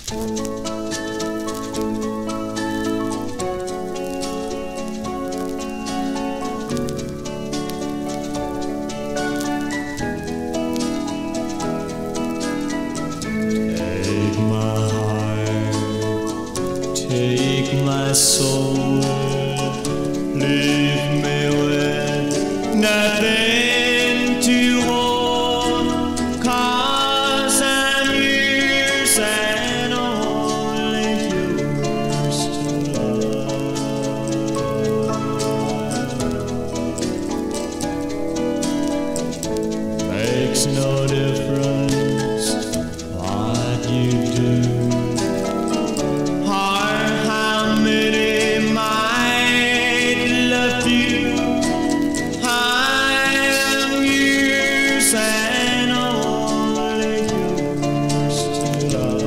Take my heart, take my soul, leave me with nothing to hold, 'cause I'm yours and only yours to love. Makes no difference what you do, or how many might love you. I am yours and only yours to love.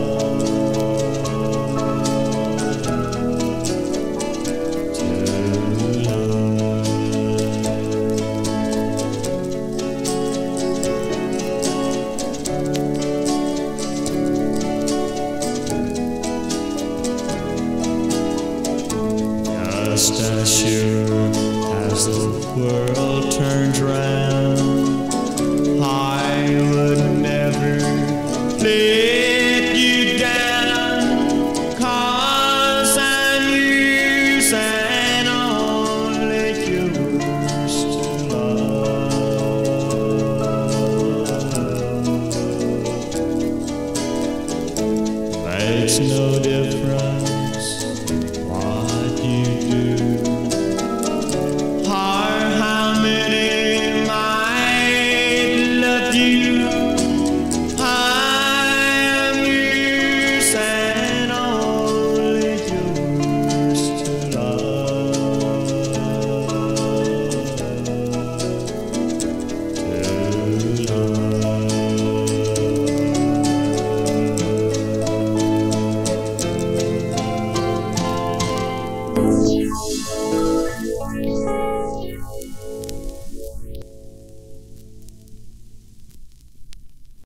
Just as sure as the world turns round, I would never leave.